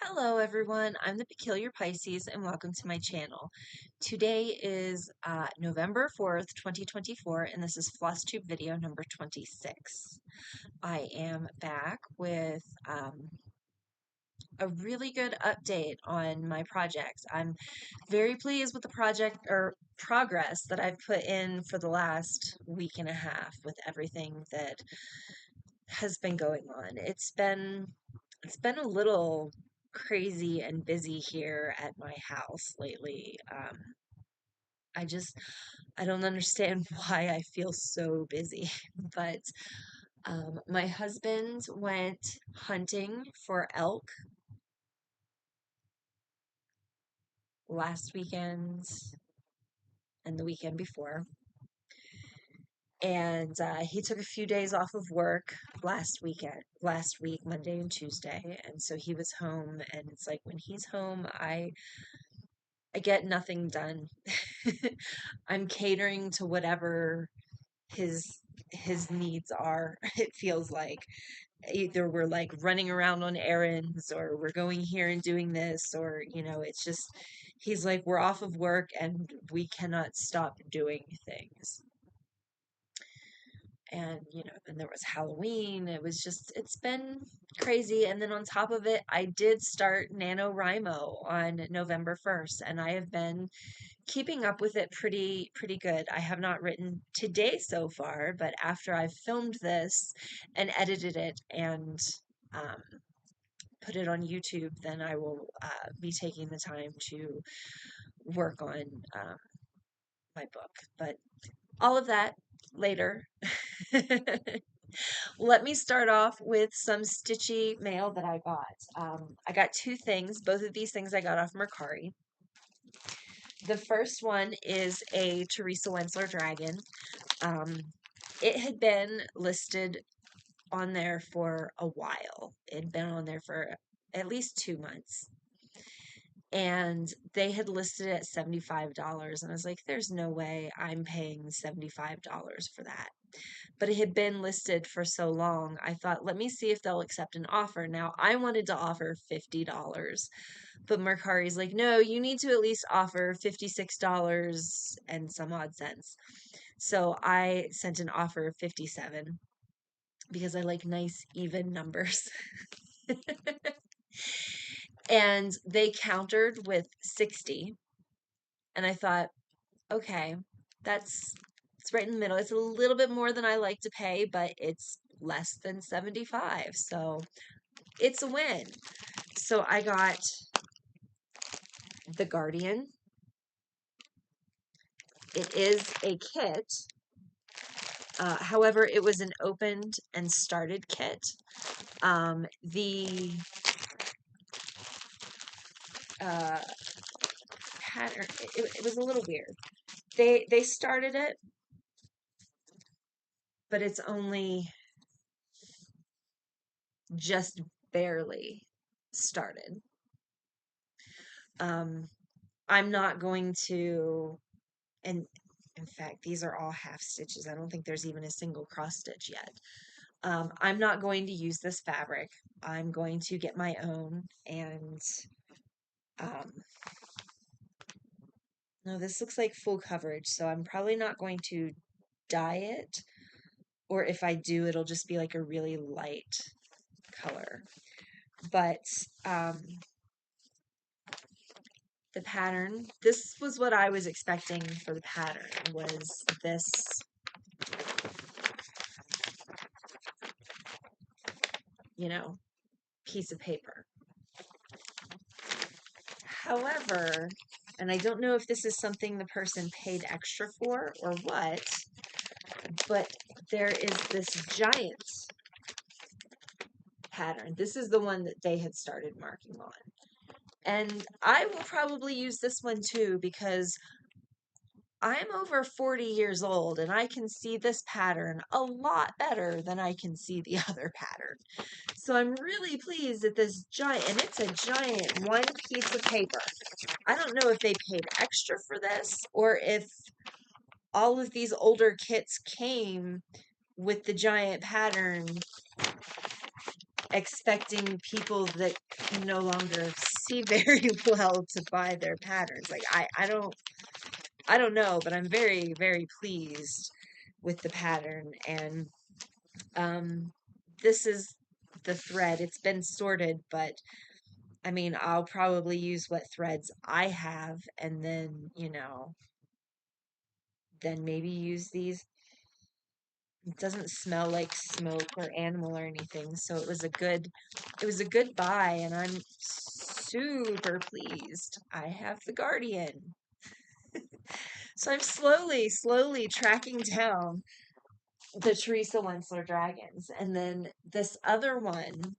Hello everyone, I'm the Peculiar Pisces and welcome to my channel. Today is November 4th, 2024 and this is Flosstube video number 26. I am back with a really good update on my project. I'm very pleased with the project or progress that I've put in for the last week and a half with everything that has been going on. It's been a little crazy and busy here at my house lately. I just I don't understand why I feel so busy. But my husband went hunting for elk last weekend and the weekend before. And he took a few days off of work last week, Monday and Tuesday. And so he was home, and it's like when he's home, I get nothing done. I'm catering to whatever his his needs are. It feels like either we're like running around on errands or we're going here and doing this, or it's just he's like we're off of work and we cannot stop doing things. And then there was Halloween. It's been crazy. And then on top of it, I did start NaNoWriMo on November 1st, and I have been keeping up with it pretty good. I have not written today so far, but after I've filmed this and edited it and um, put it on YouTube, then I will be taking the time to work on my book. But all of that later. Let me start off with some stitchy mail that I got. I got two things. Both of these things I got off Mercari. The first one is a Teresa Wentzler dragon. Um, it had been listed on there for a while. It had been on there for at least 2 months. And they had listed it at $75. And I was like, there's no way I'm paying $75 for that. But it had been listed for so long, I thought, let me see if they'll accept an offer. Now, I wanted to offer $50, but Mercari's like, no, you need to at least offer $56 and some odd cents. So I sent an offer of 57 because I like nice, even numbers. And they countered with 60. And I thought, okay, it's right in the middle. It's a little bit more than I like to pay, but it's less than 75. So it's a win. So I got the Guardian. It is a kit. However, it was an opened and started kit. The pattern, it was a little weird. They started it, but it's only just barely started. I'm not going to, and in fact, these are all half stitches. I don't think there's even a single cross stitch yet. I'm not going to use this fabric. I'm going to get my own, and um, no, this looks like full coverage, so I'm probably not going to dye it, or if I do, it'll just be like a really light color. But the pattern, this was what I was expecting for the pattern, was this piece of paper. However, and I don't know if this is something the person paid extra for or what, but there is this giant pattern. This is the one that they had started marking on. And I will probably use this one too because I'm over 40 years old and I can see this pattern a lot better than I can see the other pattern. So I'm really pleased that this giant, and it's a giant one piece of paper. I don't know if they paid extra for this or if all of these older kits came with the giant pattern expecting people that can no longer see very well to buy their patterns. Like I don't know, but I'm very, very pleased with the pattern. And this is the thread. It's been sorted, but I mean, I'll probably use what threads I have and then, then maybe use these. It doesn't smell like smoke or animal or anything, so it was a good buy, and I'm super pleased. I have the Guardian. So I'm slowly tracking down the Teresa Wentzler dragons. And then this other one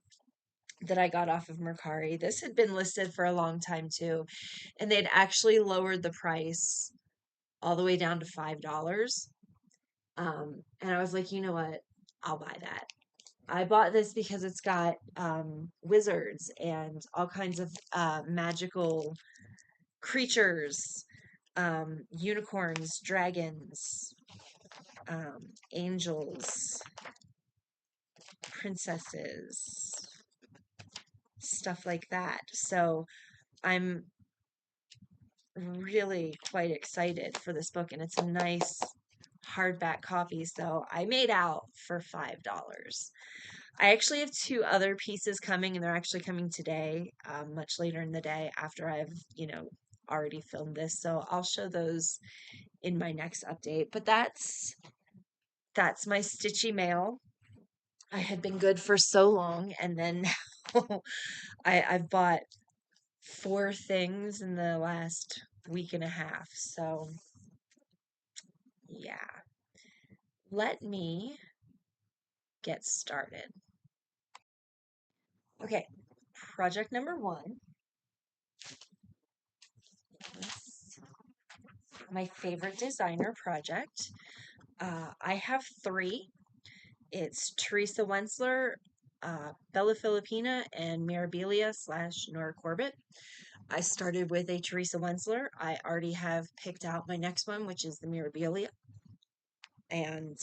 that I got off of Mercari, this had been listed for a long time too, and they'd actually lowered the price all the way down to $5. And I was like, you know what? I'll buy that. I bought this because it's got wizards and all kinds of magical creatures, unicorns, dragons, angels, princesses, stuff like that. So I'm really quite excited for this book, and it's a nice hardback copy. So I made out for $5. I actually have two other pieces coming, and they're actually coming today, much later in the day after I've, already filmed this. So I'll show those in my next update. But that's my stitchy mail. I had been good for so long, and then now I've bought 4 things in the last week and a half. So yeah, let me get started. Okay, project number 1. My favorite designer project. I have 3. It's Teresa Wentzler, Bella Filipina, and Mirabilia / Nora Corbett. I started with a Teresa Wentzler. I already have picked out my next one, which is the Mirabilia. And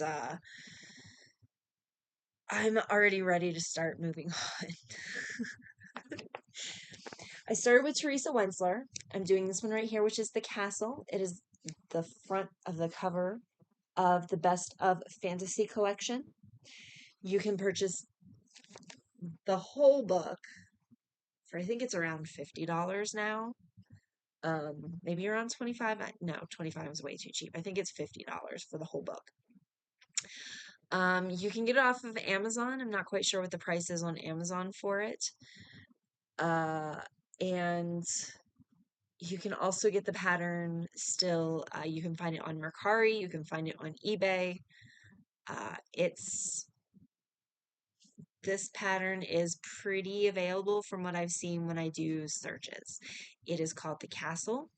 I'm already ready to start moving on. I started with Teresa Wentzler. I'm doing this one right here, which is the castle. It is the front of the cover of the Best of Fantasy collection. You can purchase the whole book for, I think it's around $50 now. Maybe around 25. No, 25 is way too cheap. I think it's $50 for the whole book. You can get it off of Amazon. I'm not quite sure what the price is on Amazon for it. And you can also get the pattern still. You can find it on Mercari. You can find it on eBay. This pattern is pretty available from what I've seen when I do searches. It is called the Castle.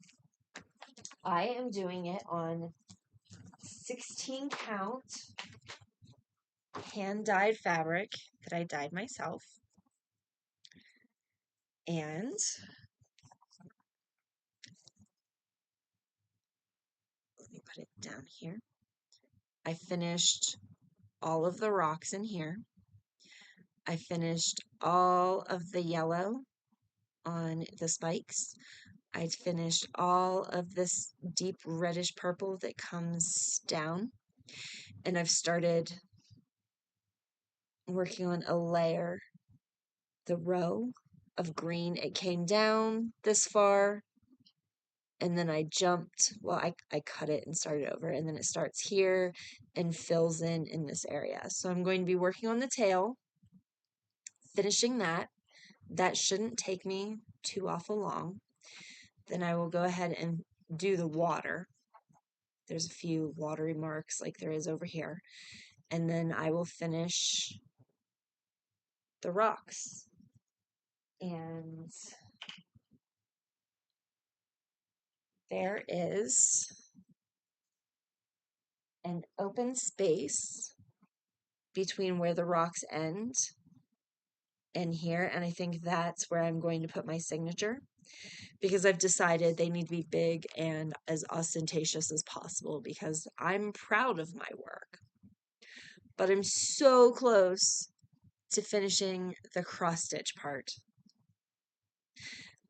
I am doing it on 16 count hand dyed fabric that I dyed myself. And let me put it down here. I finished all of the rocks in here. I finished all of the yellow on the spikes. I finished all of this deep reddish purple that comes down. And I've started working on a layer, the row of green. It came down this far, and then I jumped. Well, I cut it and started over, and then it starts here and fills in this area. So I'm going to be working on the tail, finishing that. That shouldn't take me too awful long. Then I will go ahead and do the water. There's a few watery marks like there is over here. And then I will finish the rocks. And there is an open space between where the rocks end and here, and I think that's where I'm going to put my signature, because I've decided they need to be big and as ostentatious as possible, because I'm proud of my work. But I'm so close to finishing the cross stitch part.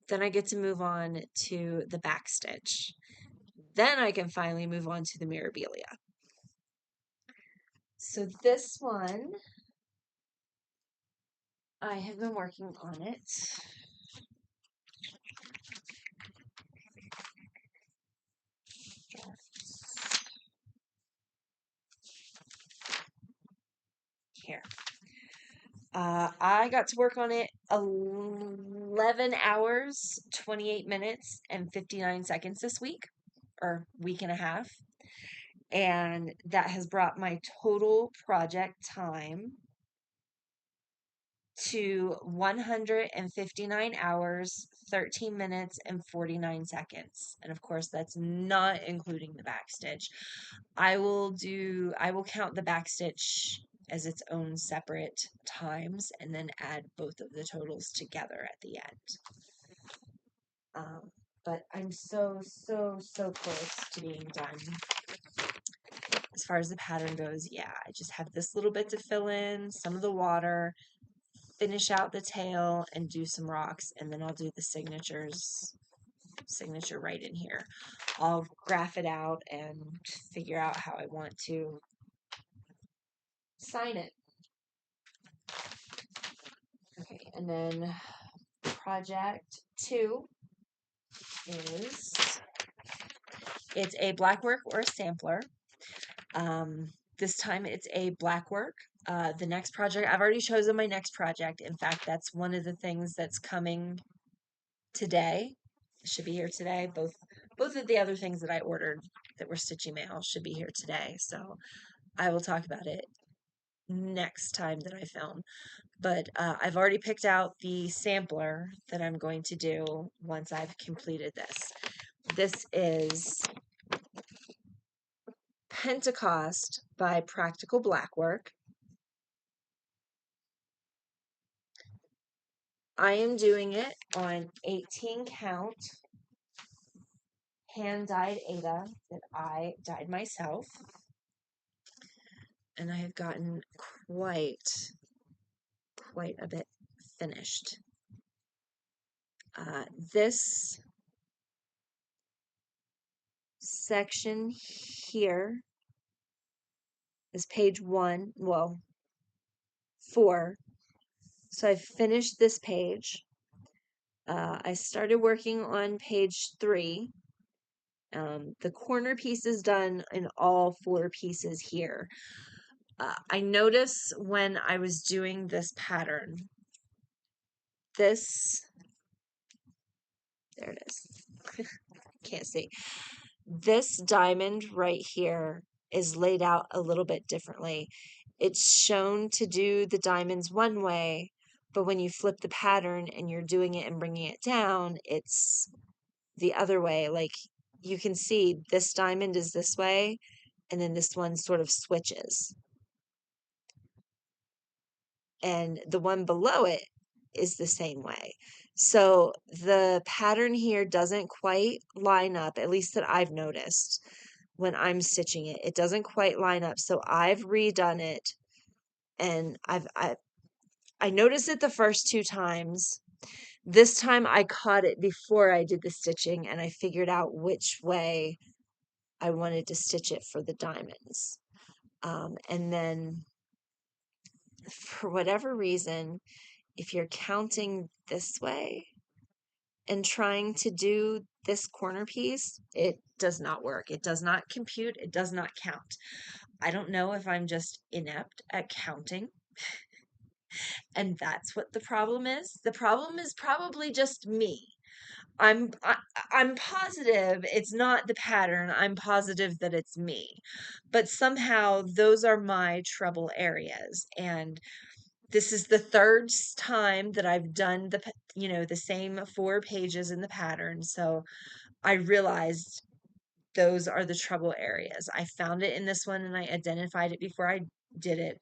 Then I get to move on to the back stitch. Then I can finally move on to the mirabilia. So this one, I have been working on it. Here. I got to work on it 11 hours, 28 minutes, and 59 seconds this week, or week and a half. And that has brought my total project time to 159 hours, 13 minutes, and 49 seconds. And of course, that's not including the back stitch. I will count the back stitch as its own separate times and then add both of the totals together at the end. But I'm so close to being done. As far as the pattern goes, yeah, I just have this little bit to fill in, some of the water, finish out the tail, and do some rocks, and then I'll do the signature right in here. I'll graph it out and figure out how I want to sign it. Okay, and then project 2 is, it's a Blackwork or a sampler. This time it's a Blackwork. The next project, I've already chosen my next project. In fact, that's one of the things that's coming today. It should be here today. Both of the other things that I ordered that were stitchy mail should be here today. So I will talk about it next time that I film. But I've already picked out the sampler that I'm going to do once I've completed this. This is Pentecost by Practical Blackwork. I am doing it on 18 count hand dyed Aida that I dyed myself. And I have gotten quite a bit finished. This section here is page 1, well, 4. So I've finished this page. I started working on page 3. The corner piece is done in all 4 pieces here. I notice when I was doing this pattern, there it is. Can't see. This diamond right here is laid out a little bit differently. It's shown to do the diamonds one way, but when you flip the pattern and you're doing it and bringing it down, it's the other way. Like you can see this diamond is this way, and then this one sort of switches. And the one below it is the same way. So the pattern here doesn't quite line up, at least that I've noticed when I'm stitching it. It doesn't quite line up. So I've redone it, and I noticed it the first 2 times. This time I caught it before I did the stitching, and I figured out which way I wanted to stitch it for the diamonds. And then for whatever reason, if you're counting this way and trying to do this corner piece, it does not work. It does not compute. It does not count. I don't know if I'm just inept at counting, and that's what the problem is. The problem is probably just me. I'm positive it's not the pattern. I'm positive that it's me. But somehow those are my trouble areas, and this is the 3rd time that I've done the same 4 pages in the pattern. So I realized those are the trouble areas. I found it in this one and I identified it before I did it.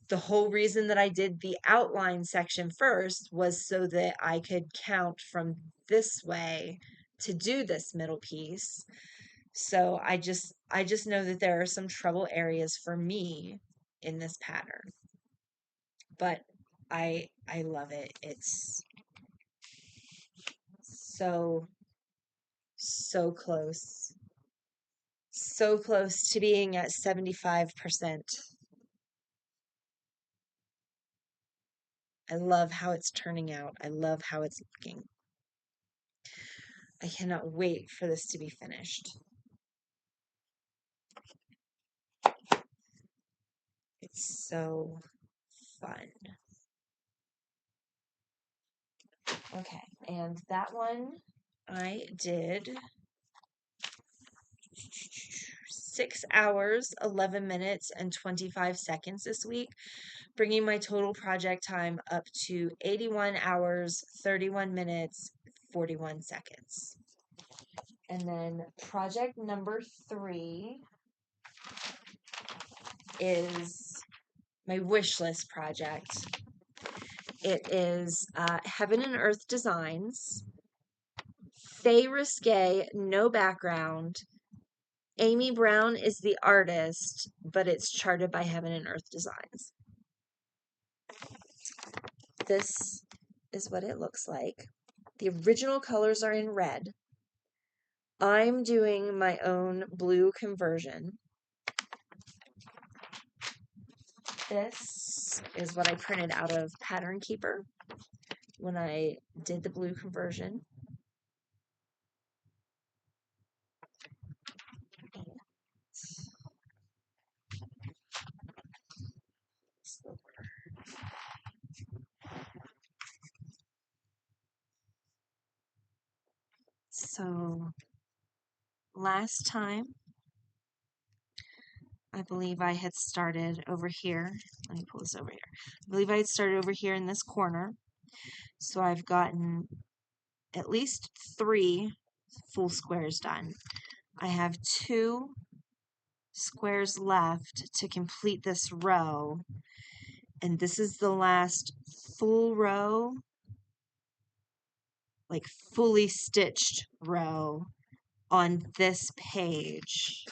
The whole reason that I did the outline section first was so that I could count from this way to do this middle piece. So I just know that there are some trouble areas for me in this pattern. But I love it. It's so, so close. So close to being at 75%. I love how it's turning out. I love how it's looking. I cannot wait for this to be finished. It's so fun. Okay, and that one I did 6 hours, 11 minutes, and 25 seconds this week, bringing my total project time up to 81 hours, 31 minutes, 41 seconds. And then project number 3 is my wish list project. It is Heaven and Earth Designs, Faye Risque, no background. Amy Brown is the artist, but it's charted by Heaven and Earth Designs. This is what it looks like. The original colors are in red. I'm doing my own blue conversion. This is what I printed out of Pattern Keeper when I did the blue conversion. So last time, I believe I had started over here. Let me pull this over here. I believe I had started over here in this corner. So I've gotten at least 3 full squares done. I have 2 squares left to complete this row. And this is the last full row, like fully stitched row on this page.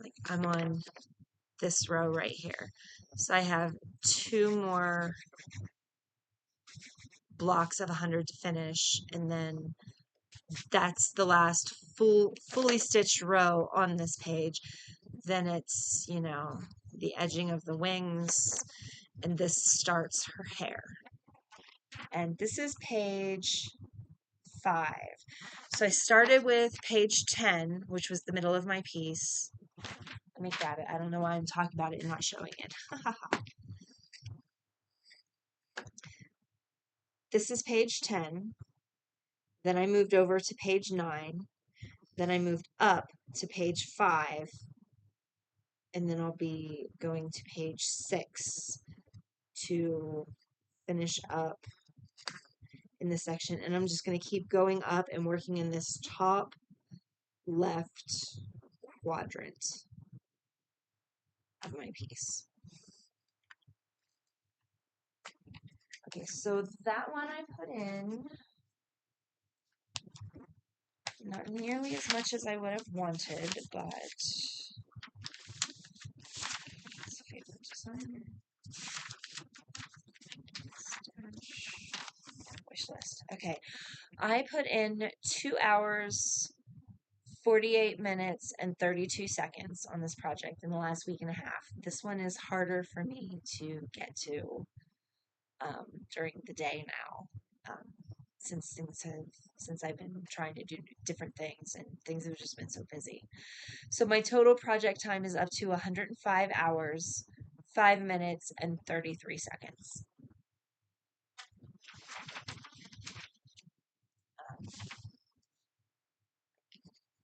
Like I'm on this row right here. So I have 2 more blocks of 100 to finish, and then that's the last fully stitched row on this page. Then it's, you know, the edging of the wings, and this starts her hair. And this is page 5. So I started with page 10, which was the middle of my piece. Let me grab it. I don't know why I'm talking about it and not showing it. This is page 10. Then I moved over to page 9. Then I moved up to page 5. And then I'll be going to page 6 to finish up in this section. And I'm just going to keep going up and working in this top left quadrant of my piece. Okay, so that one I put in not nearly as much as I would have wanted, but favorite designer. Wish list. Okay, I put in 2 hours, 48 minutes, and 32 seconds on this project in the last week and a half. This one is harder for me to get to during the day now. Since I've been trying to do different things and things have just been so busy. So my total project time is up to 105 hours, 5 minutes, and 33 seconds.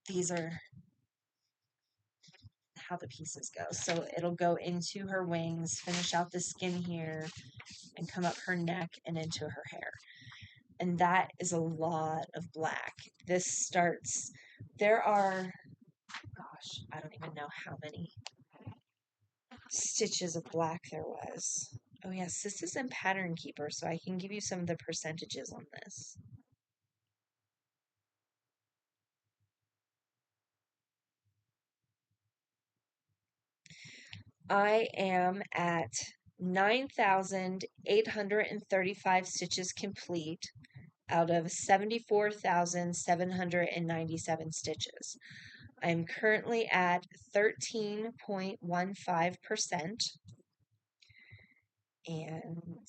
These are how the pieces go. So it'll go into her wings, finish out the skin here, and come up her neck and into her hair. And that is a lot of black. This starts, there are, gosh, I don't even know how many stitches of black there was. Oh yes, this is in Pattern Keeper, so I can give you some of the percentages on this. I am at 9,835 stitches complete out of 74,797 stitches. I'm currently at 13.15%. And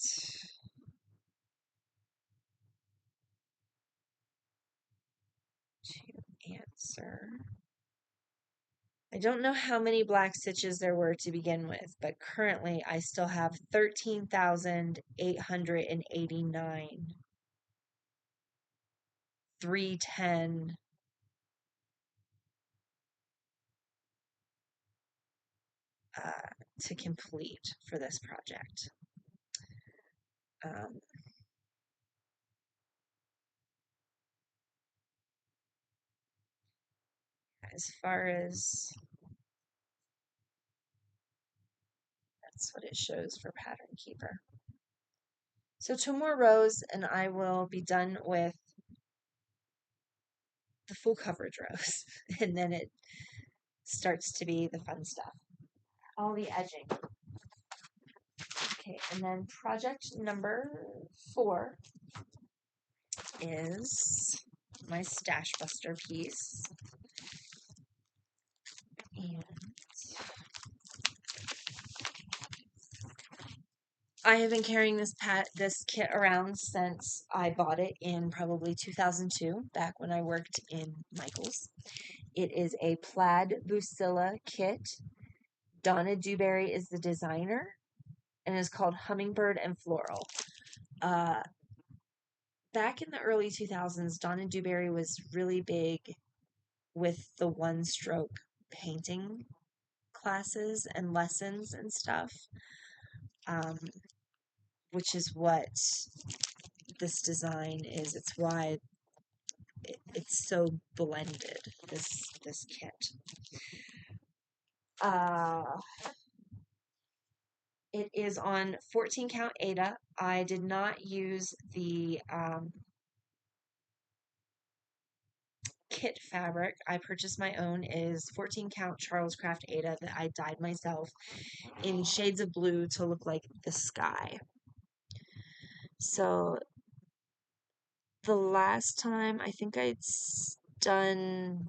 to answer, I don't know how many black stitches there were to begin with, but currently I still have 13,889, 310 to complete for this project. Um, as far as that's what it shows for Pattern Keeper. So 2 more rows and I will be done with the full coverage rows. And then it starts to be the fun stuff. All the edging. Okay, and then project number 4 is my Stashbuster piece. And I have been carrying this kit around since I bought it in probably 2002, back when I worked in Michael's. It is a Plaid Bucilla kit. Donna Dewberry is the designer, and it's called Hummingbird and Floral. Back in the early 2000s, Donna Dewberry was really big with the one-stroke painting classes and lessons and stuff, which is what this design is. It's why it's so blended, this kit. It is on 14 count Aida. I did not use the kit fabric. I purchased my own. It is 14 count Charles Craft Aida that I dyed myself in shades of blue to look like the sky. So the last time I think I'd done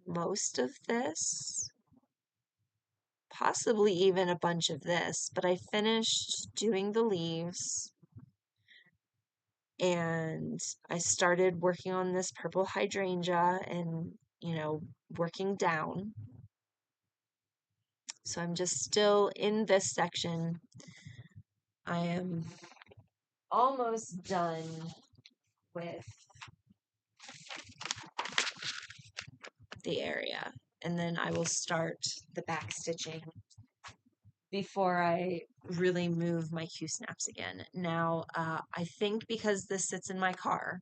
most of this, possibly even a bunch of this, but I finished doing the leaves and I started working on this purple hydrangea and, working down. So I'm just still in this section. I am almost done with the area, and then I will start the back stitching before I really move my Q-snaps again. Now, I think because this sits in my car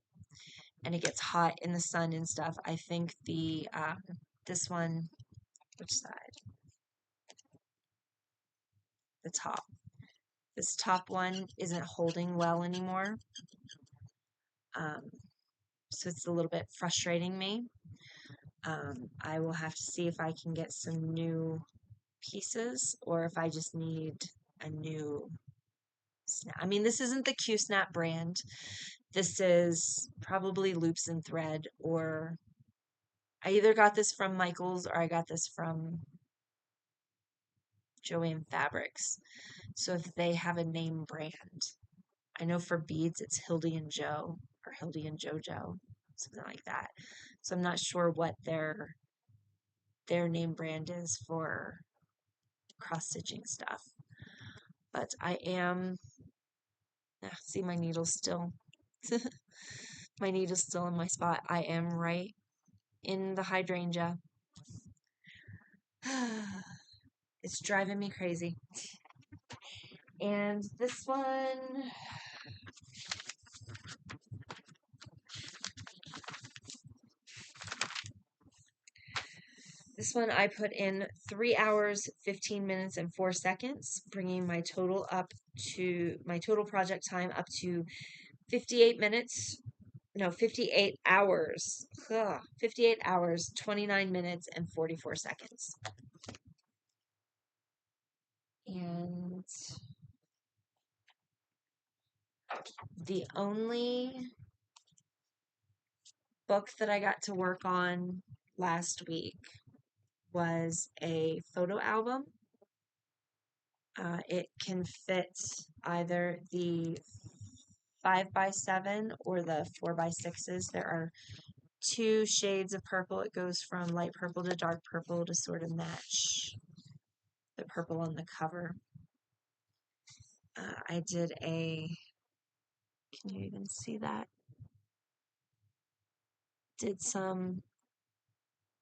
and it gets hot in the sun and stuff, I think this one, which side? The top. This top one isn't holding well anymore. So it's a little bit frustrating me. I will have to see if I can get some new pieces or if I just need a new snap. I mean, this isn't the Q-snap brand. This is probably Loops and Thread, or I either got this from Michael's or I got this from Joanne Fabrics. So if they have a name brand, I know for beads it's Hildy and Joe or Hildy and Jojo, something like that. So I'm not sure what their name brand is for cross stitching stuff. But I am, see my needle's still, my needle's still in my spot. I am right in the hydrangea. It's driving me crazy. And this one, I put in 3 hours, 15 minutes, and 4 seconds, bringing my total project time up to 58 minutes. No, 58 hours. 58 hours, 29 minutes, and 44 seconds. And the only book that I got to work on last week was a photo album. It can fit either the 5x7 or the 4x6s. There are two shades of purple. It goes from light purple to dark purple to sort of match the purple on the cover. I did a, can you even see that? Did some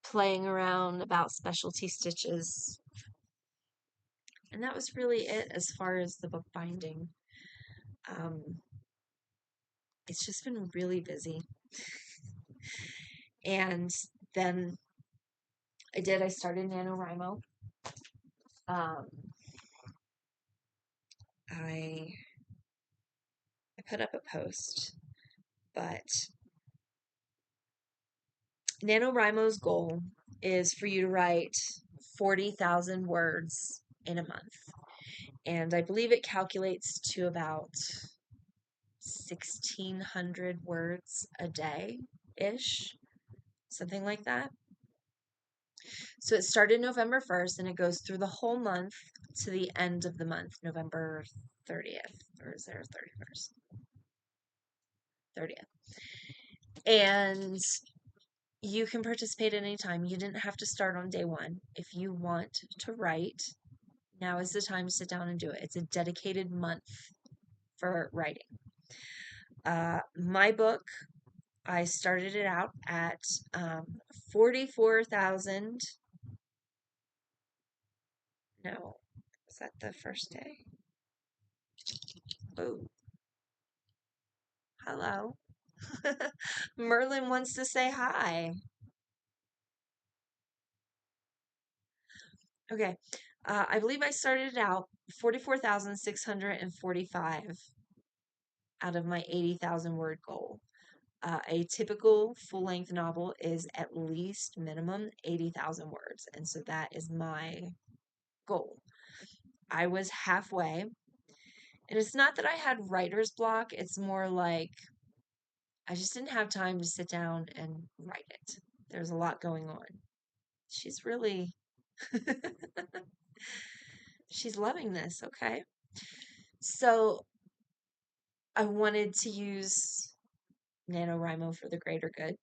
playing around about specialty stitches. And that was really it as far as the book binding. It's just been really busy. And then I started NaNoWriMo. Um, I put up a post, but NaNoWriMo's goal is for you to write 40,000 words in a month. And I believe it calculates to about 1,600 words a day-ish, something like that. So it started November 1st and it goes through the whole month to the end of the month, November 30th, or is there 31st? 30th. And you can participate at any time. You didn't have to start on day one. If you want to write, now is the time to sit down and do it. It's a dedicated month for writing. My book, I started it out at 44,000. No, was that the first day? Oh, hello. Merlin wants to say hi. Okay. I believe I started out 44,645 out of my 80,000 word goal. A typical full length novel is at least minimum 80,000 words. And so that is my goal. I was halfway. And it's not that I had writer's block, it's more like I just didn't have time to sit down and write it. There's a lot going on. She's really, she's loving this, okay? So I wanted to use NaNoWriMo for the greater good.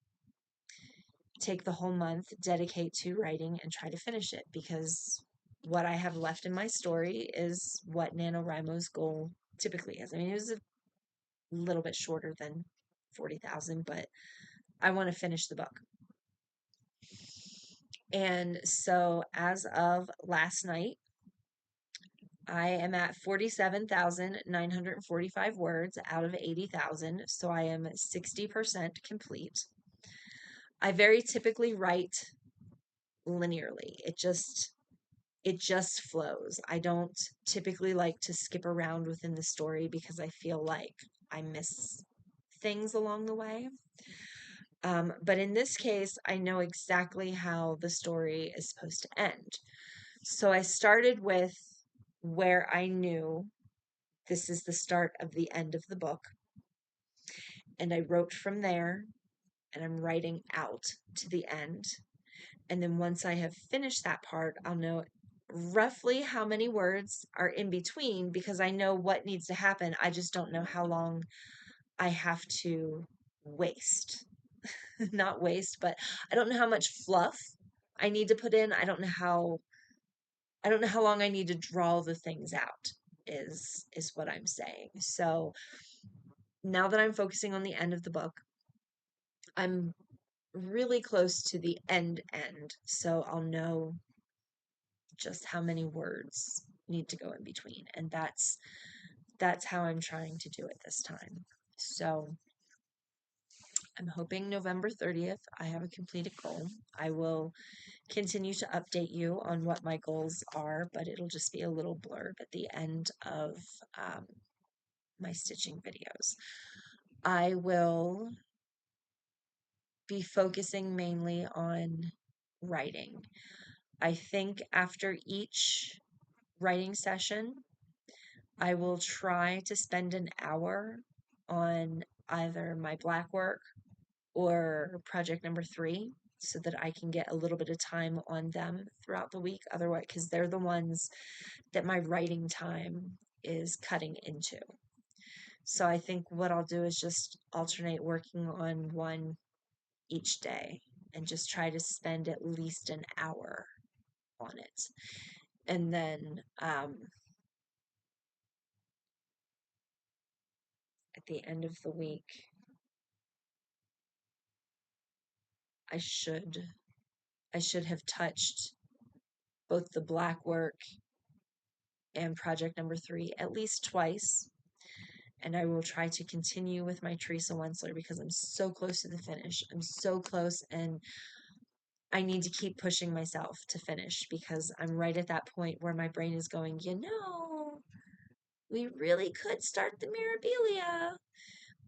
Take the whole month, dedicate to writing, and try to finish it because what I have left in my story is what NaNoWriMo's goal typically is. I mean, it was a little bit shorter than 40,000, but I want to finish the book. And so as of last night, I am at 47,945 words out of 80,000, so I am 60% complete. I very typically write linearly. It just flows. I don't typically like to skip around within the story because I feel like I miss things along the way. But in this case, I know exactly how the story is supposed to end. So I started with where I knew this is the start of the end of the book. And I wrote from there, and I'm writing out to the end. And then once I have finished that part, I'll know roughly how many words are in between because I know what needs to happen. I just don't know how long I have to waste. Not waste, but I don't know how much fluff I need to put in. I don't know how long I need to draw the things out is what I'm saying. So now that I'm focusing on the end of the book, I'm really close to the end, so I'll know just how many words need to go in between, and that's how I'm trying to do it this time. So I'm hoping November 30th I have a completed goal. I will continue to update you on what my goals are, but it'll just be a little blurb at the end of my stitching videos. I will be focusing mainly on writing. I think after each writing session, I will try to spend an hour on either my Blackwork or project number 3 so that I can get a little bit of time on them throughout the week. Otherwise, because they're the ones that my writing time is cutting into. So I think what I'll do is just alternate working on one each day and just try to spend at least an hour on it. And then at the end of the week, I should I should have touched both the Blackwork and project number 3 at least twice. And I will try to continue with my Teresa Wentzler because I'm so close to the finish. I'm so close, and I need to keep pushing myself to finish because I'm right at that point where my brain is going, we really could start the Mirabilia.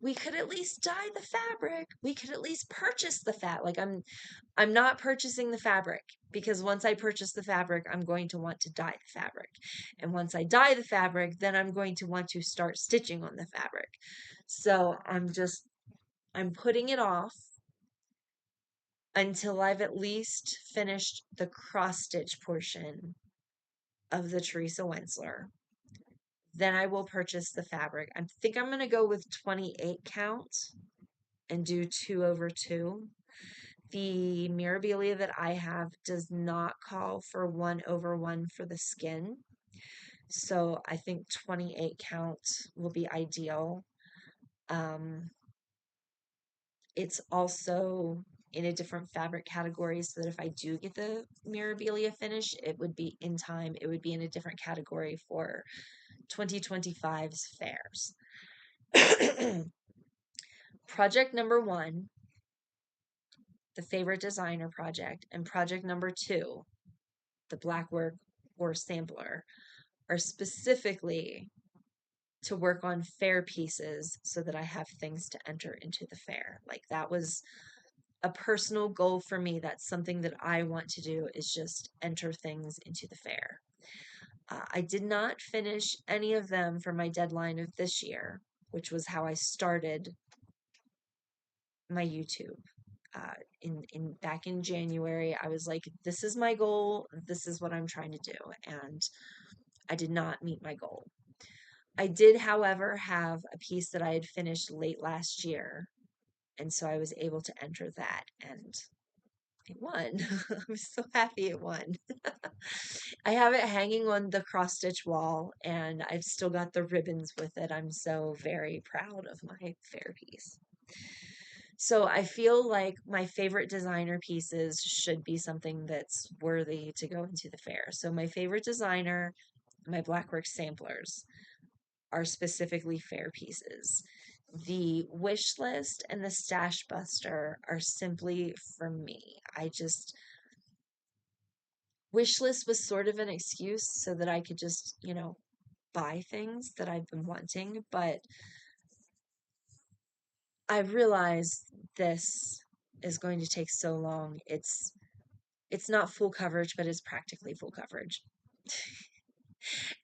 We could at least dye the fabric. We could at least purchase the fat. Like I'm not purchasing the fabric because once I purchase the fabric, I'm going to want to dye the fabric. And once I dye the fabric, then I'm going to want to start stitching on the fabric. So I'm putting it off until I've at least finished the cross stitch portion of the Teresa Wentzler. Then I will purchase the fabric. I think I'm going to go with 28 count and do 2/2. The Mirabilia that I have does not call for 1/1 for the skin. So I think 28 count will be ideal. It's also in a different fabric category so that if I do get the Mirabilia finish, it would be in time. It would be in a different category for 2025's fairs. Project number 1, the favorite designer project, and project number 2, the Blackwork or sampler, are specifically to work on fair pieces so that I have things to enter into the fair. Like that was a personal goal for me. That's something that I want to do, is just enter things into the fair. I did not finish any of them for my deadline of this year, which was how I started my YouTube. In back in January, I was like, this is my goal. This is what I'm trying to do. And I did not meet my goal. I did, however, have a piece that I had finished late last year. And so I was able to enter that, and it won. I'm so happy it won. I have it hanging on the cross stitch wall, and I've still got the ribbons with it. I'm so very proud of my fair piece. So I feel like my favorite designer pieces should be something that's worthy to go into the fair. So my favorite designer, my Blackwork samplers, are specifically fair pieces. The wish list and the Stashbuster are simply for me. Wish list was sort of an excuse so that I could just, buy things that I've been wanting, but I realize this is going to take so long. It's not full coverage, but it's practically full coverage.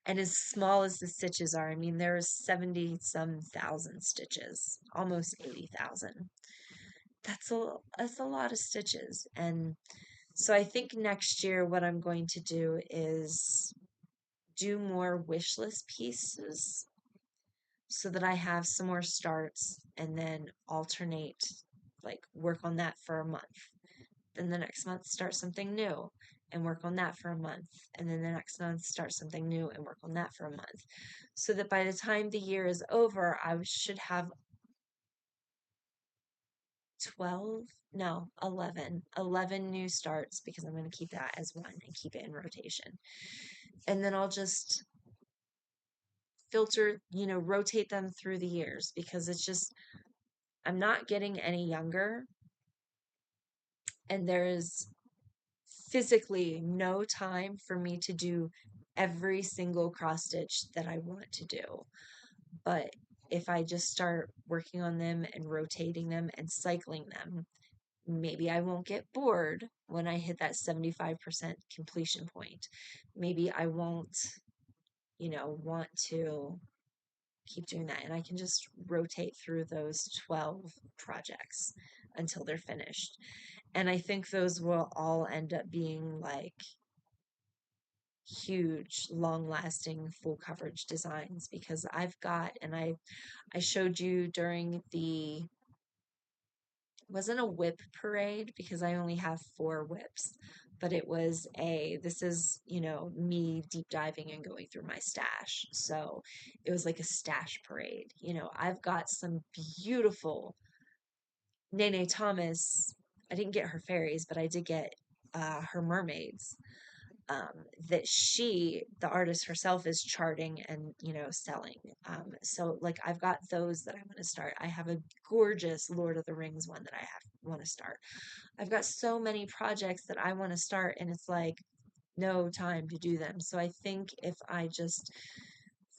And as small as the stitches are, I mean, there's 70 some thousand stitches, almost 80,000. That's a lot of stitches. And so I think next year what I'm going to do is do more wish list pieces so that I have some more starts and then alternate, like work on that for a month. Then the next month start something new and work on that for a month. And then the next month start something new and work on that for a month. So that by the time the year is over, I should have 12, no, 11 new starts, because I'm going to keep that as one and keep it in rotation. And then I'll just filter, rotate them through the years, because I'm not getting any younger, and there is physically no time for me to do every single cross stitch that I want to do. But if I just start working on them and rotating them and cycling them, maybe I won't get bored when I hit that 75% completion point. Maybe I won't want to keep doing that. And I can just rotate through those 12 projects until they're finished. And I think those will all end up being like huge, long lasting, full coverage designs because I've got, and I showed you during the, wasn't a whip parade because I only have 4 whips, but it was this is, me deep diving and going through my stash. So it was like a stash parade. I've got some beautiful Nene Thomas. I didn't get her fairies, but I did get her mermaids that the artist herself, is charting and, selling. So like I've got those that I want to start. I have a gorgeous Lord of the Rings one that I want to start. I've got so many projects that I want to start, and it's like no time to do them. So I think if I just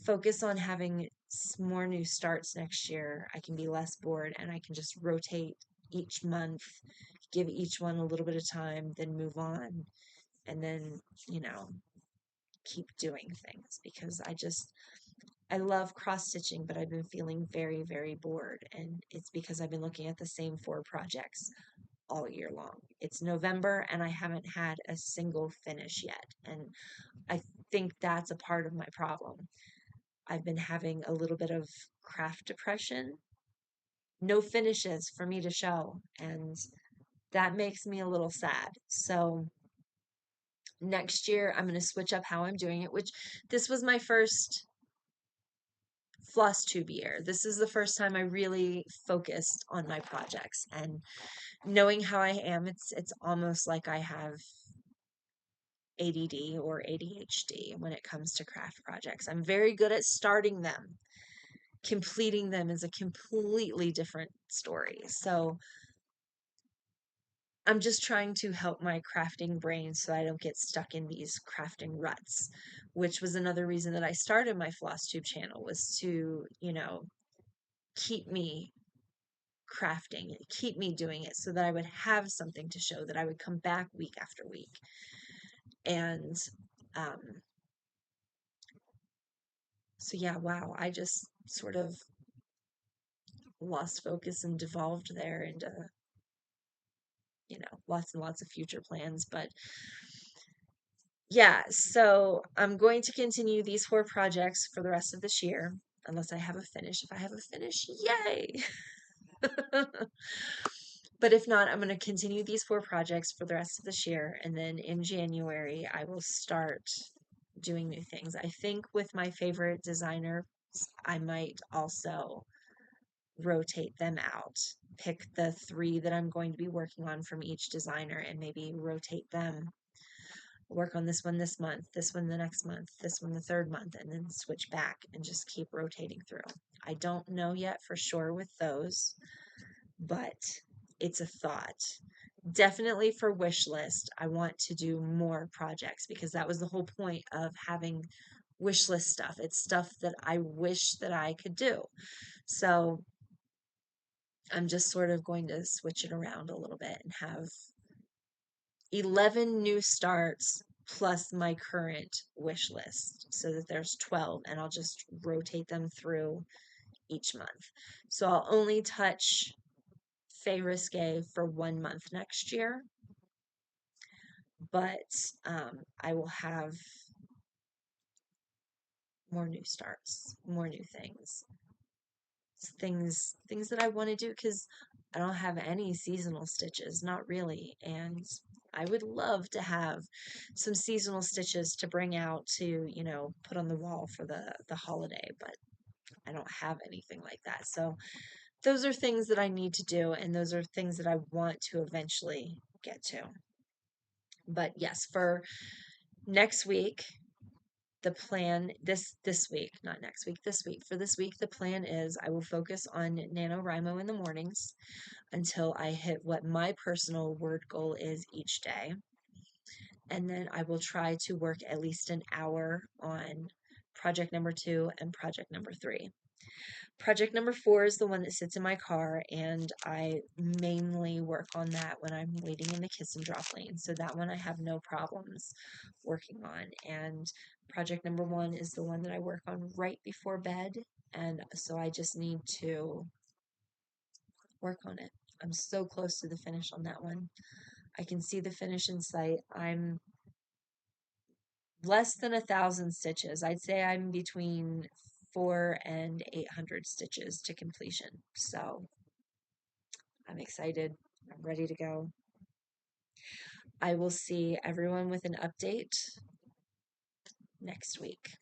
focus on having more new starts next year, I can be less bored and I can just rotate each month, give each one a little bit of time, then move on, and then, you know, keep doing things because I love cross stitching, but I've been feeling very, very bored. And it's because I've been looking at the same 4 projects all year long. It's November and I haven't had a single finish yet. And I think that's a part of my problem. I've been having a little bit of craft depression, no finishes for me to show. And that makes me a little sad. So next year, I'm going to switch up how I'm doing it, which this was my first Flosstube year. This is the first time I really focused on my projects, and knowing how I am, it's almost like I have ADD or ADHD when it comes to craft projects. I'm very good at starting them. Completing them is a completely different story. So I'm just trying to help my crafting brain so I don't get stuck in these crafting ruts, which was another reason that I started my Flosstube channel, was to, keep me crafting, keep me doing it so that I would have something to show, that I would come back week after week. And um, so, yeah, wow, I just sort of lost focus and devolved there into, lots and lots of future plans. But yeah, so I'm going to continue these 4 projects for the rest of this year, unless I have a finish. If I have a finish, yay! But if not, I'm going to continue these 4 projects for the rest of this year. And then in January, I will start doing new things. I think with my favorite designer, I might also rotate them out. Pick the 3 that I'm going to be working on from each designer and maybe rotate them. Work on this one this month, this one the next month, this one the third month, and then switch back and just keep rotating through. I don't know yet for sure with those, but it's a thought. Definitely for wish list, I want to do more projects because that was the whole point of having wish list stuff. It's stuff that I wish that I could do. So I'm just sort of going to switch it around a little bit and have 11 new starts plus my current wish list so that there's 12, and I'll just rotate them through each month. So I'll only touch Risque for 1 month next year, but I will have more new starts, more new things that I want to do because I don't have any seasonal stitches, not really. And I would love to have some seasonal stitches to bring out to, put on the wall for the holiday, but I don't have anything like that. So those are things that I need to do, and those are things that I want to eventually get to. But yes, for next week, the plan this week, not next week, this week. For this week, the plan is I will focus on NaNoWriMo in the mornings until I hit what my personal word goal is each day. And then I will try to work at least an hour on project number 2 and project number 3. Project number 4 is the one that sits in my car, and I mainly work on that when I'm waiting in the kiss and drop lane. So that one I have no problems working on. And project number 1 is the one that I work on right before bed. And so I just need to work on it. I'm so close to the finish on that one. I can see the finish in sight. I'm less than 1,000 stitches. I'd say I'm between 4 and 800 stitches to completion. So I'm excited. I'm ready to go. I will see everyone with an update next week.